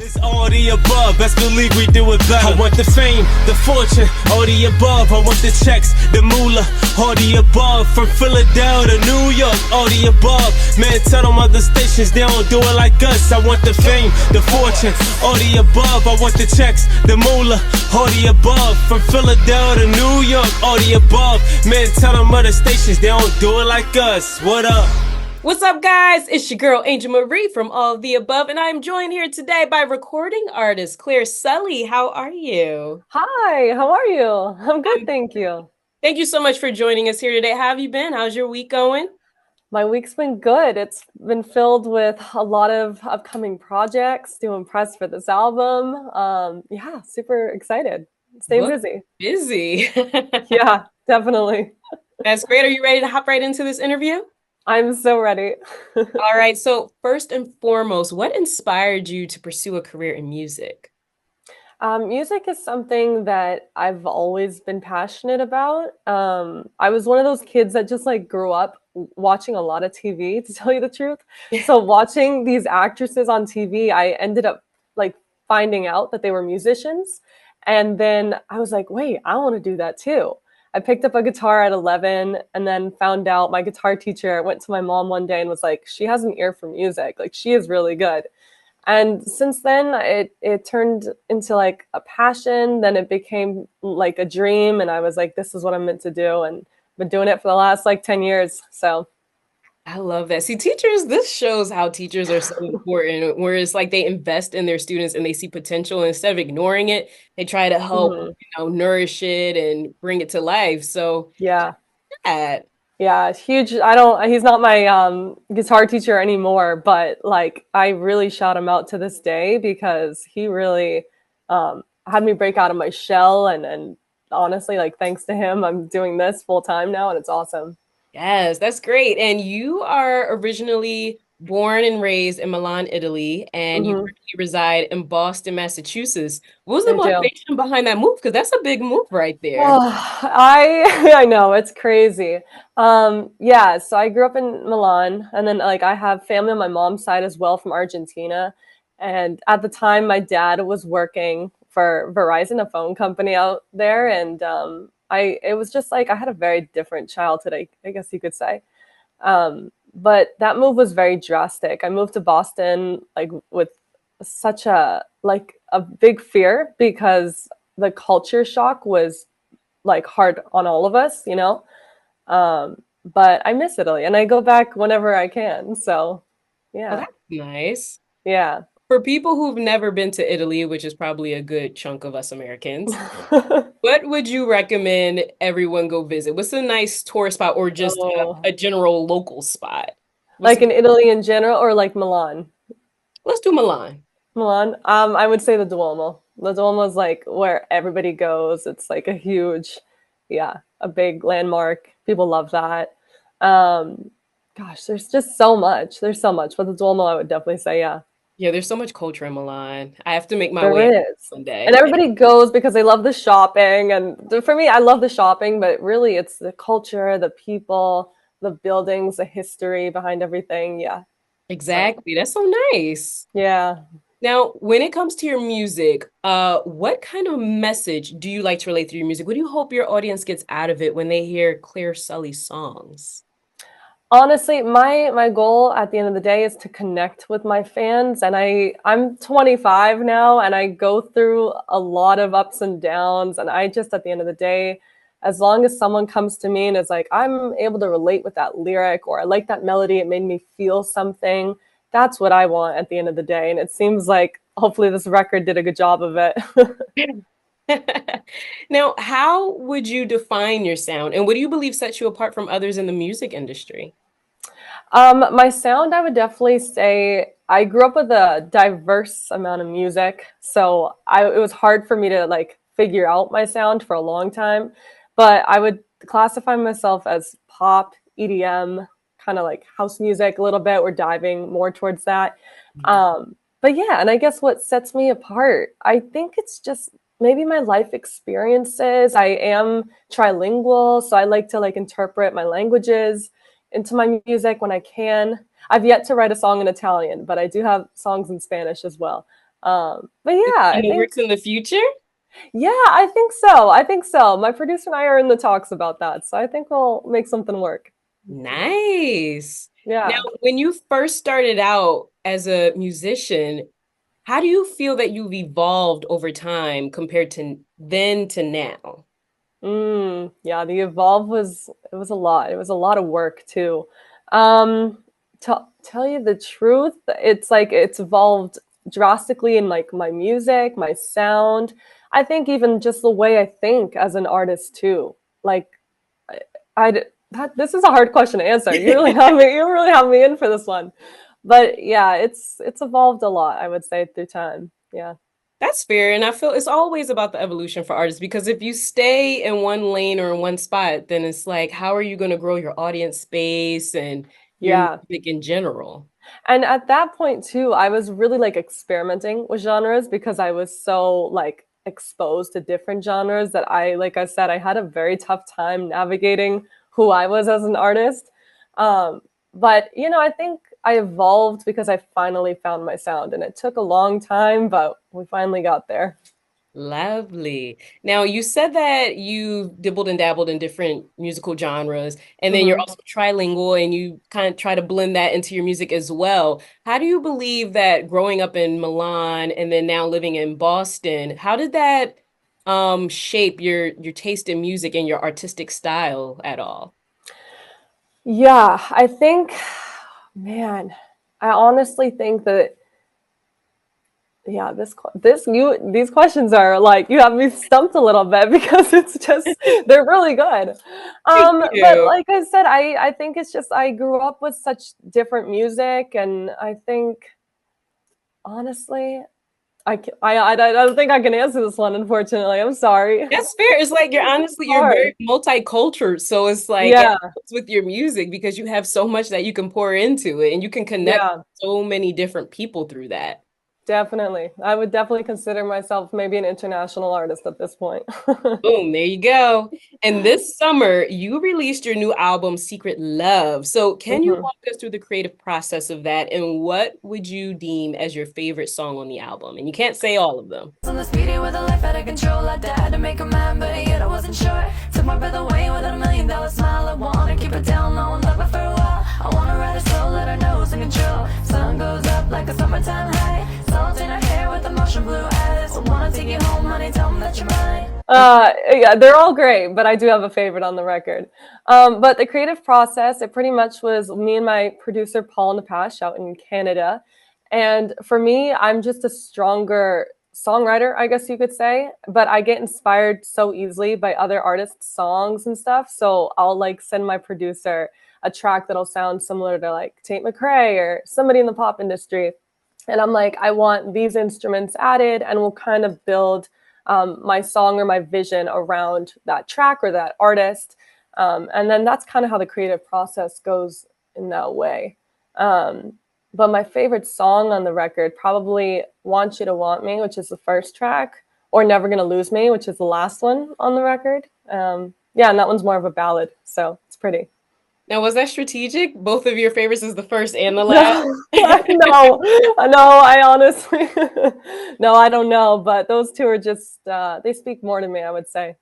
It's all the above, best believe we do it better. I want the fame, the fortune, all the above. I want the checks, the moolah, all the above. From Philadelphia to New York, all the above. Man, tell them other stations they don't do it like us. I want the fame, the fortune, all the above. I want the checks, the moolah, all the above. From Philadelphia to New York, all the above. Man, tell them other stations they don't do it like us. What up? What's up, guys? It's your girl, Angel Marie from All of the Above, and I'm joined here today by recording artist Claire Sully. How are you? Hi, how are you? I'm good, Um, thank you. Thank you so much for joining us here today. How have you been? How's your week going? My week's been good. It's been filled with a lot of upcoming projects, doing press for this album. Yeah, super excited. Staying Book busy. busy. Yeah, definitely. That's great. Are you ready to hop right into this interview? I'm so ready. All right. So, first and foremost, what inspired you to pursue a career in music? Music is something that I've always been passionate about. I was one of those kids that just like grew up watching a lot of TV, to tell you the truth. So watching these actresses on TV, I ended up like finding out that they were musicians. And then I was like, wait, I want to do that too. I picked up a guitar at 11 and then found out my guitar teacher went to my mom one day and was like, she has an ear for music. Like she is really good. And since then it turned into like a passion, then it became like a dream, and I was like, this is what I'm meant to do, and I've been doing it for the last like 10 years. So I love that. See, teachers, this shows how teachers are so important, where it's like they invest in their students and they see potential. And instead of ignoring it, they try to help, mhm. nourish it and bring it to life. So, Yeah. that. Yeah, it's huge. I don't He's not my guitar teacher anymore, but like I really shout him out to this day because he really had me break out of my shell, and honestly, like thanks to him, I'm doing this full time now, and it's awesome. Yes, that's great. And you are originally born and raised in Milan, Italy, and you Hmm. currently reside in Boston, Massachusetts. What was the I do. motivation behind that move? Because that's a big move right there. Oh, I know it's crazy. Yeah, so I grew up in Milan, and then like I have family on my mom's side as well from Argentina. And at the time, my dad was working for Verizon, a phone company out there, and I it was just like I had a very different childhood, I guess you could say. But that move was very drastic. I moved to Boston like with such a big fear because the culture shock was like hard on all of us, you know. But I miss Italy and I go back whenever I can. So, Oh, yeah, that's nice. yeah. For people who've never been to Italy, which is probably a good chunk of us Americans, what would you recommend everyone go visit? What's a nice tourist spot or just Oh, a general local spot? What's like a, in Italy in general, or like Milan? let's do Milan. Milan. I would say the Duomo. The Duomo is like where everybody goes. It's like a huge, yeah, a big landmark. People love that. Um, Gosh, there's just so much. There's so much. But the Duomo, I would definitely say, yeah. Yeah, there's so much culture in Milan. I have to make my There way is. one And day. everybody goes because they love the shopping. And for me, I love the shopping, but really it's the culture, the people, the buildings, the history behind everything. Yeah. So, Exactly. That's so nice. yeah. Now, when it comes to your music, what kind of message do you like to relate through your music? What do you hope your audience gets out of it when they hear Claire Sully songs? Honestly, my goal at the end of the day is to connect with my fans, and I'm 25 now, and I go through a lot of ups and downs, and I just at the end of the day, as long as someone comes to me and is like, I'm able to relate with that lyric, or I like that melody, it made me feel something. That's what I want at the end of the day, and it seems like hopefully this record did a good job of it. Now, how would you define your sound, and what do you believe sets you apart from others in the music industry? My sound, I would definitely say I grew up with a diverse amount of music, so it was hard for me to like figure out my sound for a long time. But I would classify myself as pop, EDM, kind of like house music a little bit. We're diving more towards that. But yeah, and I guess what sets me apart, I think it's just maybe my life experiences. I am trilingual, so I like to like interpret my languages into my music when I can. I've yet to write a song in Italian, but I do have songs in Spanish as well. But yeah, I In the think works in the future? yeah, I think so. I think so. My producer and I are in the talks about that, so I think we'll make something work. Nice. Now, Yeah. when you first started out as a musician, how do you feel that you've evolved over time compared to then to now? Yeah, the evolve was it was a lot. It was a lot of work too. Um, to tell you the truth, it's like it's evolved drastically in like my music, my sound. I think even just the way I think as an artist too. Like I, that this is a hard question to answer. You really have me in for this one. But yeah, it's evolved a lot, I would say, through time. Yeah. That's fair. And I feel it's always about the evolution for artists because if you stay in one lane or in one spot, then it's like, how are you going to grow your audience space and your Yeah. music in general? And at that point too, I was really like experimenting with genres because I was so like exposed to different genres that like I said, I had a very tough time navigating who I was as an artist. Um, but you know, I think I evolved because I finally found my sound, and it took a long time, but we finally got there. Lovely. Now, you said that you dibbled and dabbled in different musical genres, and then you're hmm also trilingual and you kind of try to blend that into your music as well. How do you believe that growing up in Milan and then now living in Boston, how did that shape your taste in music and your artistic style at all? Yeah, I think, man, I honestly think that yeah, these questions are like you have me stumped a little bit because it's just they're really good. Thank But you. like I said, I think it's just I grew up with such different music, and I think honestly, I don't think I can answer this one. Unfortunately, I'm sorry. That's fair. It's like you're Hard. very multicultural. So it's like it Yeah, helps with your music because you have so much that you can pour into it and you can connect yeah. with so many different people through that. Definitely. I would definitely consider myself maybe an international artist at this point. Boom, there you go. And this summer, you released your new album, Secret Love. So can you Mhm. walk us through the creative process of that and what would you deem as your favorite song on the album? And you can't say all of them. On the speedy with a life out of control. I died to make a man, but yet I wasn't sure. Took my breath away with $1 million smile. I wanna keep it down, no one love her for a while. I wanna ride her slow, let her know who's in control. Sun goes up like a summertime high. Salt in her hair with emotion blue eyes. I wanna take you home, honey, tell me that you're mine. Yeah, they're all great, but I do have a favorite on the record. But the creative process, it pretty much was me and my producer Paul Napash out in Canada. And for me, I'm just a stronger songwriter, I guess you could say. But I get inspired so easily by other artists' songs and stuff. So I'll like send my producer a track that'll sound similar to like Tate McRae or somebody in the pop industry. And I'm like, I want these instruments added, and we'll kind of build my song or my vision around that track or that artist. And then that's kind of how the creative process goes in that way. Um, but my favorite song on the record, probably Want You to Want Me, which is the first track, or Never Gonna Lose Me, which is the last one on the record. Yeah, and that one's more of a ballad, so it's pretty. Now, was that strategic? Both of your favorites is the first and the last? No, no, no, I honestly, no, I don't know, but those two are just, they speak more to me, I would say.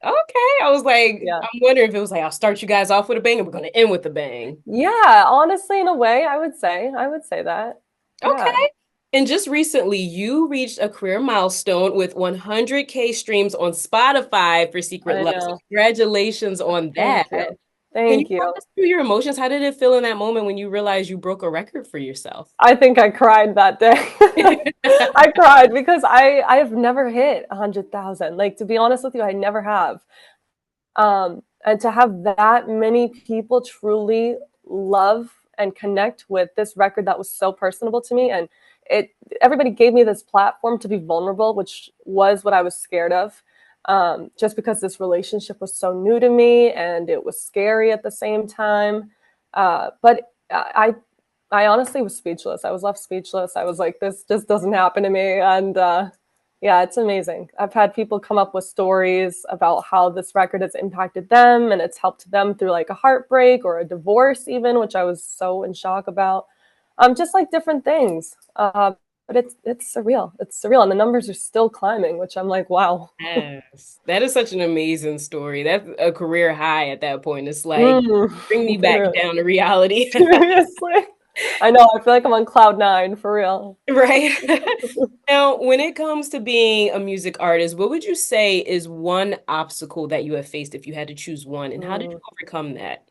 Okay. I was like, Yeah. I'm wondering if it was like, I'll start you guys off with a bang and we're going to end with a bang. Yeah, honestly, in a way, I would say that. Okay. Yeah, And just recently, you reached a career milestone with 100K streams on Spotify for Secret I Love. So know. congratulations on Thank that. you. Can you Thank walk you. us through your emotions? How did it feel in that moment when you realized you broke a record for yourself? I think I cried that day. I cried because I have never hit 100,000. Like, to be honest with you, I never have. And to have that many people truly love and connect with this record that was so personable to me, and it everybody gave me this platform to be vulnerable, which was what I was scared of, just because this relationship was so new to me and it was scary at the same time. But I honestly was speechless. I was left speechless. I was like, this just doesn't happen to me. And yeah, it's amazing. I've had people come up with stories about how this record has impacted them and it's helped them through like a heartbreak or a divorce, even, which I was so in shock about. Just like different things. but it's surreal. It's surreal, and the numbers are still climbing, which I'm like, wow. Yes, that is such an amazing story. That's a career high at that point. It's like, Mm, bring me back literally. down to reality. Seriously. I know, I feel like I'm on cloud nine for real. Right. Now, when it comes to being a music artist, what would you say is one obstacle that you have faced if you had to choose one, and how did you Mm. overcome that?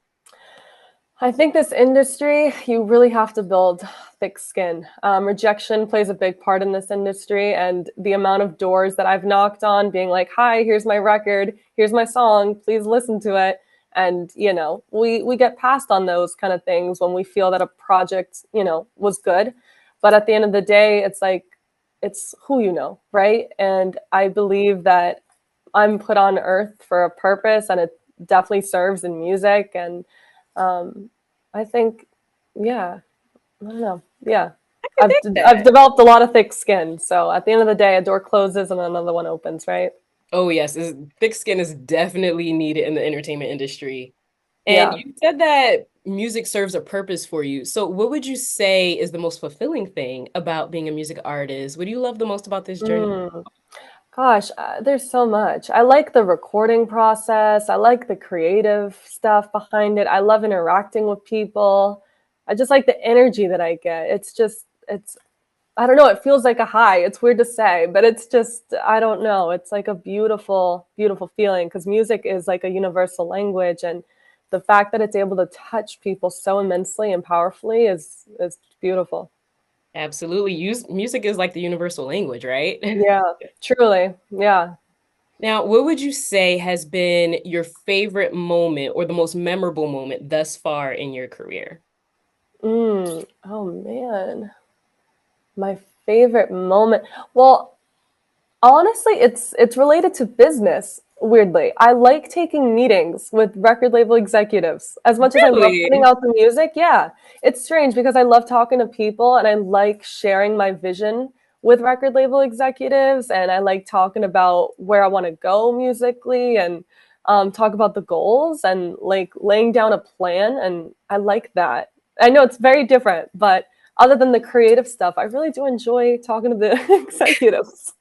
I think this industry, you really have to build thick skin. Rejection plays a big part in this industry, and the amount of doors that I've knocked on, being like, "Hi, here's my record, here's my song, please listen to it." And we get passed on those kind of things when we feel that a project, was good, but at the end of the day, it's like it's who you know, right? And I believe that I'm put on earth for a purpose, and it definitely serves in music. And um, I think, yeah, I don't know. Yeah. I I've, think I've that. developed a lot of thick skin. So at the end of the day, a door closes and another one opens, right? Oh, yes, thick skin is definitely needed in the entertainment industry. And Yeah. you said that music serves a purpose for you. So, what would you say is the most fulfilling thing about being a music artist? What do you love the most about this journey? Mm. Gosh, there's so much. I like the recording process. I like the creative stuff behind it. I love interacting with people. I just like the energy that I get. I don't know, it feels like a high. It's weird to say, but it's just, I don't know. It's like a beautiful, beautiful feeling because music is like a universal language. And the fact that it's able to touch people so immensely and powerfully is beautiful. Absolutely. Music is like the universal language, right? Yeah, truly. Yeah. Now, what would you say has been your favorite moment or the most memorable moment thus far in your career? Oh man. My favorite moment. Well, honestly, it's related to business, weirdly. I like taking meetings with record label executives as much as I love putting Really? out the music. Yeah. It's strange because I love talking to people and I like sharing my vision with record label executives, and I like talking about where I want to go musically, and talk about the goals and like laying down a plan, and I like that. I know it's very different, but other than the creative stuff, I really do enjoy talking to the executives.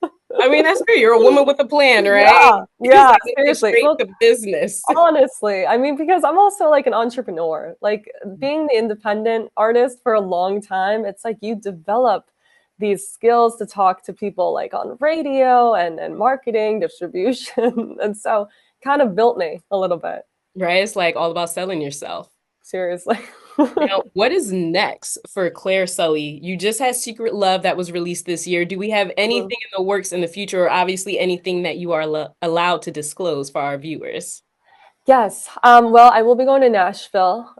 I mean, that's great. You're a woman with a plan, right? Yeah, It's yeah, like to get seriously. straight Well, to business. honestly, I mean, because I'm also like an entrepreneur. Like being the independent artist for a long time, it's like you develop these skills to talk to people like on radio and marketing, distribution. And so kind of built me a little bit, Right? It's like all about selling yourself. seriously. Now, what is next for Claire Sully? You just had Secret Love that was released this year. Do we have anything in the works in the future, or obviously anything that you are allowed to disclose for our viewers? Yes. Well, I will be going to Nashville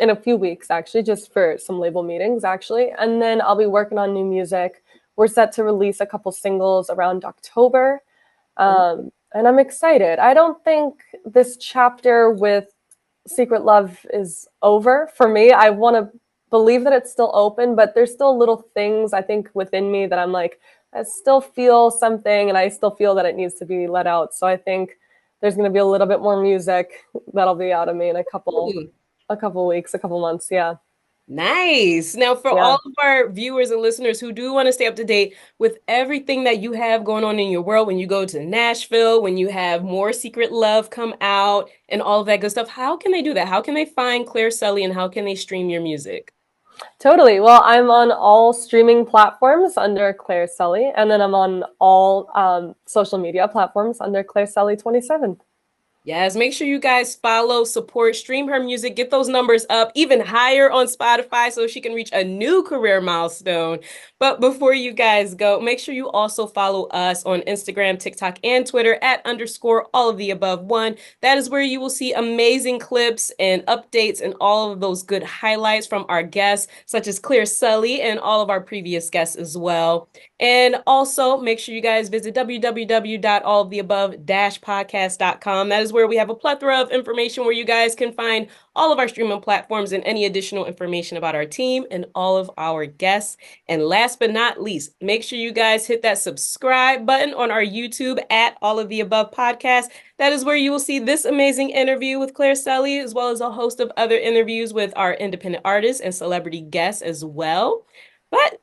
in a few weeks, actually, just for some label meetings, actually. And then I'll be working on new music. We're set to release a couple singles around October. And I'm excited. I don't think this chapter with Secret Love is over for me. I want to believe that it's still open, but there's still little things I think within me that I'm like, I still feel something and I still feel that it needs to be let out. So I think there's going to be a little bit more music that'll be out of me in Ooh. a couple weeks, a couple months. Yeah. Nice. Now, for Yeah. all of our viewers and listeners who do want to stay up to date with everything that you have going on in your world, when you go to Nashville, when you have more Secret Love come out, and all of that good stuff, how can they do that? How can they find Claire Sully and how can they stream your music? Totally. Well, I'm on all streaming platforms under Claire Sully, and then I'm on all social media platforms under Claire Sully 27. Yes, make sure you guys follow, support, stream her music, get those numbers up even higher on Spotify so she can reach a new career milestone. But before you guys go, make sure you also follow us on Instagram, TikTok, and Twitter at _ all of the above one. That is where you will see amazing clips and updates and all of those good highlights from our guests, such as Claire Sully and all of our previous guests as well. And also make sure you guys visit www.alloftheabove-podcast.com. That is where we have a plethora of information where you guys can find all of our streaming platforms and any additional information about our team and all of our guests. And last but not least, make sure you guys hit that subscribe button on our YouTube at All of the Above Podcast. That is where you will see this amazing interview with Claire Sully, as well as a host of other interviews with our independent artists and celebrity guests as well. But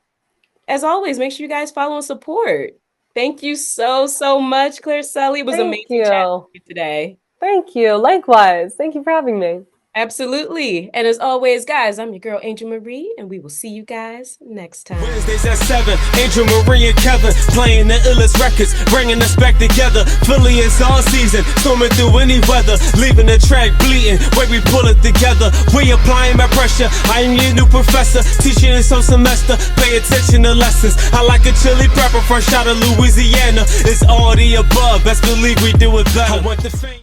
as always, make sure you guys follow and support. Thank you so, so much, Claire Sully. It was Thank amazing chatting you. with you today. Thank you. Likewise. Thank you for having me. Absolutely. And as always, guys, I'm your girl, Angel Marie, and we will see you guys next time. Wednesdays at 7, Angel Marie and Kevin playing the illest records, bringing us back together. Philly is all season, storming through any weather, leaving the track bleeding. Way we pull it together, we applying my pressure. I am your new professor, teaching this whole semester. Pay attention to lessons. I like a chili pepper fresh out of Louisiana. It's all the above. Best believe we do it better. I want the fame.